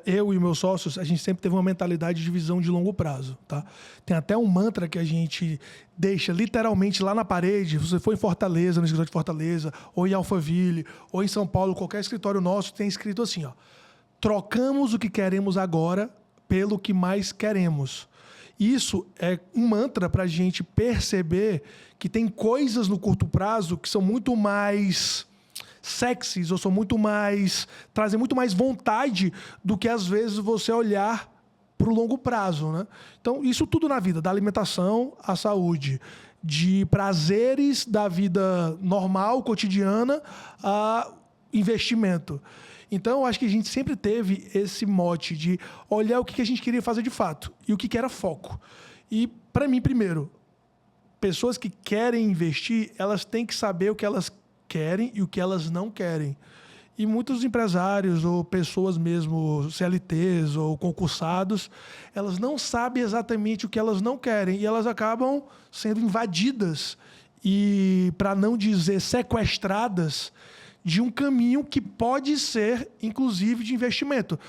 eu e meus sócios, a gente sempre teve uma mentalidade de visão de longo prazo, tá? Tem até um mantra que a gente deixa literalmente lá na parede. Se você for em Fortaleza, no escritório de Fortaleza, ou em Alphaville, ou em São Paulo, qualquer escritório nosso tem escrito assim, ó: trocamos o que queremos agora pelo que mais queremos. Isso é um mantra para a gente perceber que tem coisas no curto prazo que são muito mais sexys, ou são muito mais, trazem muito mais vontade do que às vezes você olhar para o longo prazo, né? Então, isso tudo na vida, da alimentação à saúde, de prazeres da vida normal, cotidiana, a investimento. Então, eu acho que a gente sempre teve esse mote de olhar o que a gente queria fazer de fato e o que era foco. E, para mim, primeiro, pessoas que querem investir, elas têm que saber o que elas querem e o que elas não querem. E muitos empresários ou pessoas mesmo, CLTs ou concursados, elas não sabem exatamente o que elas não querem e elas acabam sendo invadidas e, para não dizer sequestradas, de um caminho que pode ser, inclusive, de investimento.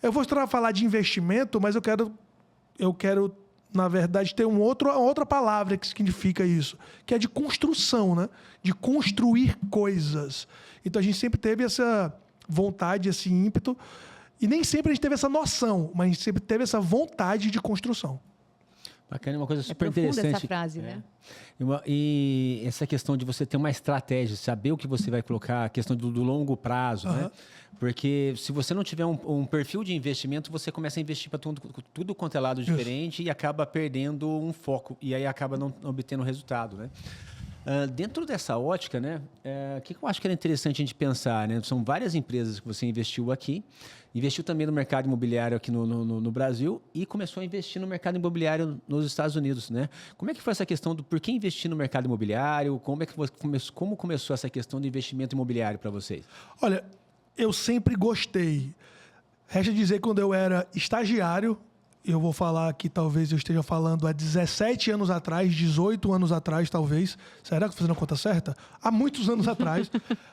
Eu vou falar de investimento, mas eu quero, na verdade, ter outra palavra que significa isso, que é de construção, né? De construir coisas. Então, a gente sempre teve essa vontade, esse ímpeto, e nem sempre a gente teve essa noção, mas a gente sempre teve essa vontade de construção. Bacana, uma coisa super interessante. Essa frase, né? E essa questão de você ter uma estratégia, saber o que você vai colocar, a questão do longo prazo, né? Porque se você não tiver um perfil de investimento, você começa a investir para tudo quanto é lado diferente e acaba perdendo um foco e aí acaba não obtendo resultado, né? Dentro dessa ótica, né, o que eu acho que era interessante a gente pensar, né? São várias empresas que você investiu aqui, investiu também no mercado imobiliário aqui no Brasil e começou a investir no mercado imobiliário nos Estados Unidos, né? Como é que foi essa questão do por que investir no mercado imobiliário? Como começou essa questão do investimento imobiliário para vocês? Olha, eu sempre gostei. Resta dizer que quando eu era estagiário, eu vou falar que talvez eu esteja falando há 17 anos atrás, 18 anos atrás, talvez. Será que estou fazendo a conta certa? Há muitos anos atrás.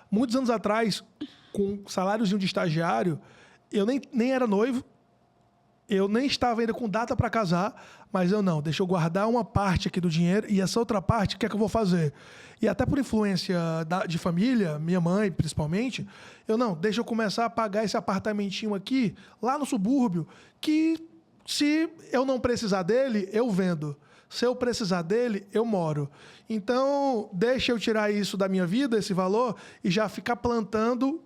Muitos anos atrás, com saláriozinho de estagiário, eu nem era noivo, eu nem estava ainda com data para casar, mas deixa eu guardar uma parte aqui do dinheiro e essa outra parte, o que é que eu vou fazer? E até por influência de família, minha mãe principalmente, deixa eu começar a pagar esse apartamentinho aqui, lá no subúrbio, que se eu não precisar dele, eu vendo. Se eu precisar dele, eu moro. Então, deixa eu tirar isso da minha vida, esse valor, e já ficar plantando,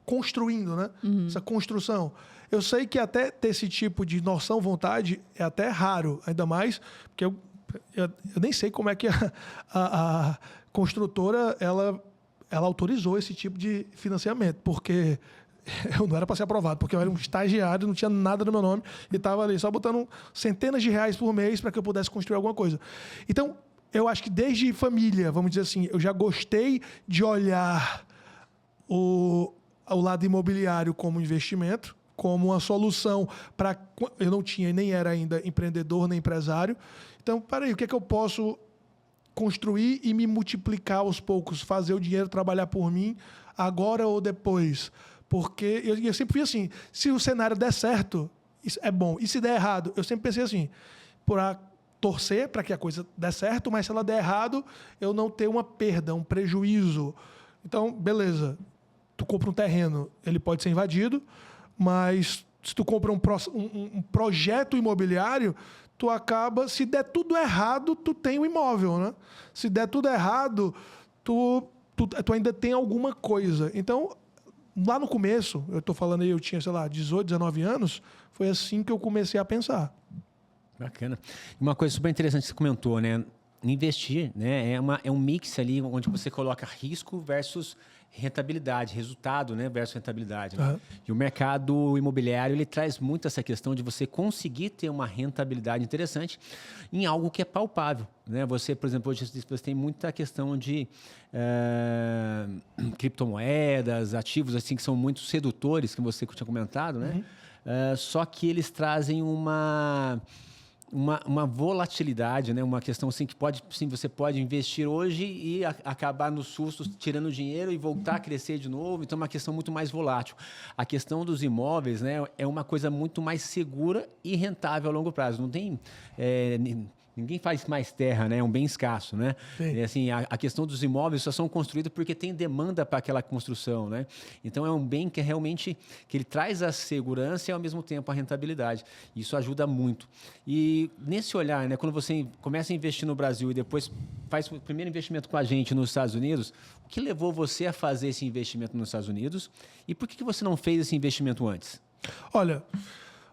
construindo, né? Essa construção. Eu sei que até ter esse tipo de noção, vontade, é até raro, ainda mais, porque eu nem sei como é que a construtora ela autorizou esse tipo de financiamento, porque eu não era para ser aprovado, porque eu era um estagiário, não tinha nada no meu nome e estava ali só botando centenas de reais por mês para que eu pudesse construir alguma coisa. Então, eu acho que desde família, vamos dizer assim, eu já gostei de olhar o lado imobiliário como investimento, como uma solução para... Eu não tinha, nem era ainda empreendedor, nem empresário. Então, peraí, o que é que eu posso construir e me multiplicar aos poucos, fazer o dinheiro trabalhar por mim, agora ou depois? Porque eu sempre fui assim, se o cenário der certo, isso é bom. E se der errado, eu sempre pensei assim, para torcer para que a coisa dê certo, mas se ela der errado, eu não ter uma perda, um prejuízo. Então, beleza, tu compra um terreno, ele pode ser invadido, mas se tu compra um projeto imobiliário, tu acaba, se der tudo errado, tu tem o imóvel, né? Se der tudo errado, tu ainda tem alguma coisa. Então, lá no começo, eu estou falando aí, eu tinha, 18, 19 anos, foi assim que eu comecei a pensar. Bacana. Uma coisa super interessante que você comentou, né? Investir, né? É um mix ali onde você coloca risco versus rentabilidade, resultado, né? Versus rentabilidade. Né? E o mercado imobiliário, ele traz muito essa questão de você conseguir ter uma rentabilidade interessante em algo que é palpável, né? Você, por exemplo, hoje você tem muita questão de criptomoedas, ativos assim que são muito sedutores, que você tinha comentado, né? Só que eles trazem uma volatilidade, né? Uma questão assim que pode, sim, você pode investir hoje e acabar nos sustos tirando dinheiro e voltar a crescer de novo. Então, é uma questão muito mais volátil. A questão dos imóveis, né, é uma coisa muito mais segura e rentável a longo prazo. Não tem... ninguém faz mais terra, né? É um bem escasso, né? E, assim, a questão dos imóveis só são construídos porque tem demanda para aquela construção, né? Então, é um bem que realmente que ele traz a segurança e, ao mesmo tempo, a rentabilidade. Isso ajuda muito. E nesse olhar, né? Quando você começa a investir no Brasil e depois faz o primeiro investimento com a gente nos Estados Unidos, o que levou você a fazer esse investimento nos Estados Unidos e por que você não fez esse investimento antes? Olha,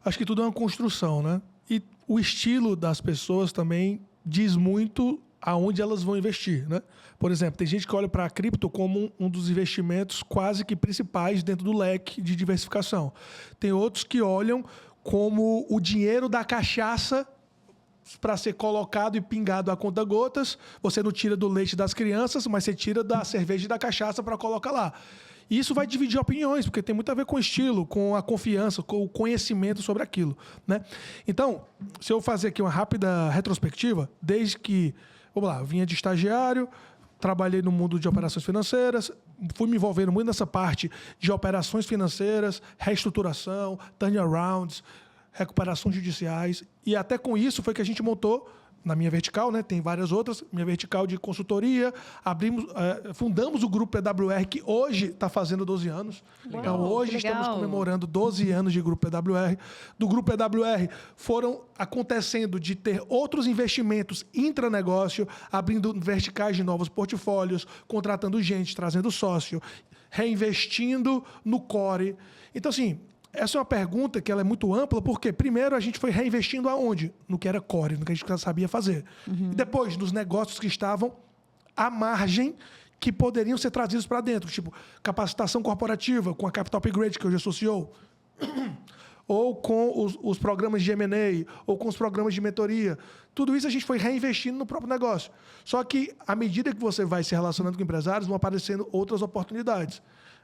acho que tudo é uma construção, né? E o estilo das pessoas também diz muito aonde elas vão investir, né? Por exemplo, tem gente que olha para a cripto como um dos investimentos quase que principais dentro do leque de diversificação. Tem outros que olham como o dinheiro da cachaça para ser colocado e pingado a conta gotas. Você não tira do leite das crianças, mas você tira da cerveja e da cachaça para colocar lá. E isso vai dividir opiniões, porque tem muito a ver com o estilo, com a confiança, com o conhecimento sobre aquilo, né? Então, se eu fazer aqui uma rápida retrospectiva, desde que, vamos lá, eu vinha de estagiário, trabalhei no mundo de operações financeiras, fui me envolvendo muito nessa parte de operações financeiras, reestruturação, turnarounds, recuperações judiciais, e até com isso foi que a gente montou na minha vertical, né? Tem várias outras, minha vertical de consultoria, fundamos o grupo PWR, que hoje está fazendo 12 anos. Legal. Então, hoje estamos comemorando 12 anos de grupo PWR. Do grupo PWR foram acontecendo de ter outros investimentos intranegócio, abrindo verticais de novos portfólios, contratando gente, trazendo sócio, reinvestindo no core. Então, assim, essa é uma pergunta que ela é muito ampla, porque primeiro a gente foi reinvestindo aonde? No que era core, no que a gente já sabia fazer. E depois, nos negócios que estavam à margem, que poderiam ser trazidos para dentro, tipo capacitação corporativa, com a Capital Upgrade, que hoje associou, ou com os programas de M&A, ou com os programas de mentoria. Tudo isso a gente foi reinvestindo no próprio negócio. Só que, à medida que você vai se relacionando com empresários, vão aparecendo outras oportunidades.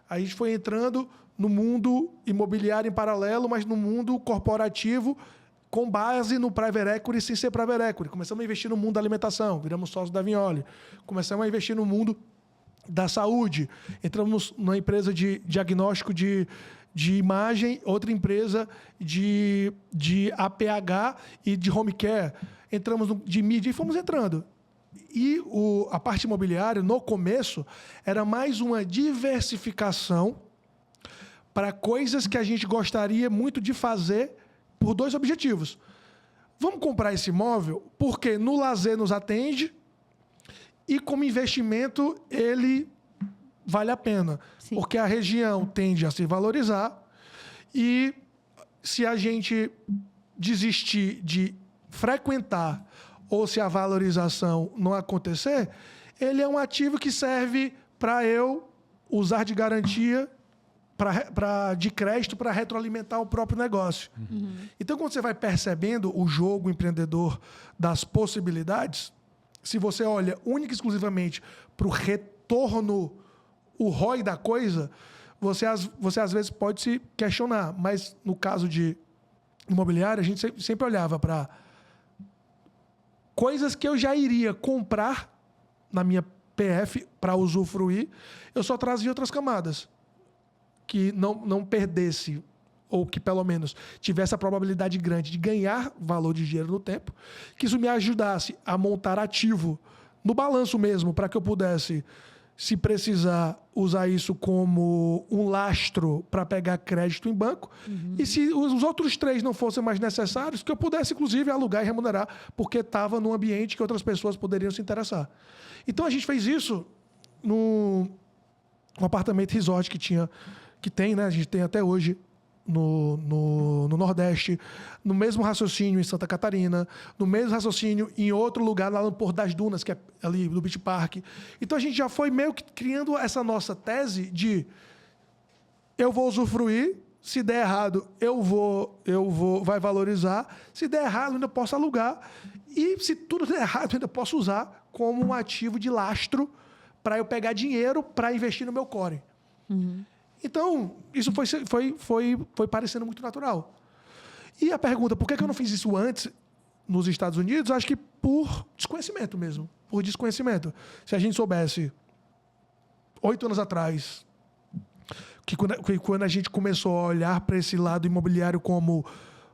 Aí a gente foi entrando no mundo imobiliário em paralelo, mas no mundo corporativo com base no private equity sem ser private equity. Começamos a investir no mundo da alimentação, viramos sócios da Vignoli. Começamos a investir no mundo da saúde. Entramos numa empresa de diagnóstico de imagem, outra empresa de APH e de home care. Entramos de mídia e fomos entrando. E a parte imobiliária, no começo, era mais uma diversificação para coisas que a gente gostaria muito de fazer por dois objetivos. Vamos comprar esse imóvel porque no lazer nos atende e como investimento ele vale a pena. Sim. Porque a região tende a se valorizar e se a gente desistir de frequentar ou se a valorização não acontecer, ele é um ativo que serve para eu usar de garantia de crédito para retroalimentar o próprio negócio. Então, quando você vai percebendo o jogo empreendedor das possibilidades, se você olha única e exclusivamente para o retorno, o ROI da coisa, você às vezes pode se questionar. Mas no caso de imobiliário, a gente sempre olhava para coisas que eu já iria comprar na minha PF para usufruir, eu só trazia outras camadas que não perdesse, ou que pelo menos tivesse a probabilidade grande de ganhar valor de dinheiro no tempo, que isso me ajudasse a montar ativo no balanço mesmo, para que eu pudesse, se precisar, usar isso como um lastro para pegar crédito em banco. E se os outros 3 não fossem mais necessários, que eu pudesse, inclusive, alugar e remunerar, porque estava num ambiente que outras pessoas poderiam se interessar. Então, a gente fez isso no apartamento resort que tem, né? A gente tem até hoje no Nordeste, no mesmo raciocínio em Santa Catarina, no mesmo raciocínio em outro lugar, lá no Porto das Dunas, que é ali no Beach Park. Então a gente já foi meio que criando essa nossa tese de eu vou usufruir, se der errado, vai valorizar, se der errado, eu ainda posso alugar, e se tudo der errado, eu ainda posso usar como um ativo de lastro para eu pegar dinheiro para investir no meu core. Então, isso foi parecendo muito natural. E a pergunta, por que eu não fiz isso antes? nos Estados Unidos, acho que por desconhecimento mesmo. Por desconhecimento. Se a gente soubesse 8 anos atrás, que quando a gente começou a olhar para esse lado imobiliário como,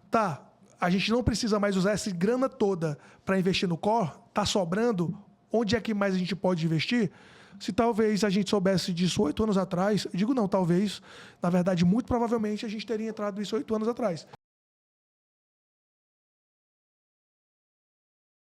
tá, a gente não precisa mais usar essa grana toda para investir no core, tá sobrando, onde é que mais a gente pode investir? Se talvez a gente soubesse disso 8 anos atrás, eu digo não, talvez, na verdade, muito provavelmente a gente teria entrado nisso 8 anos atrás.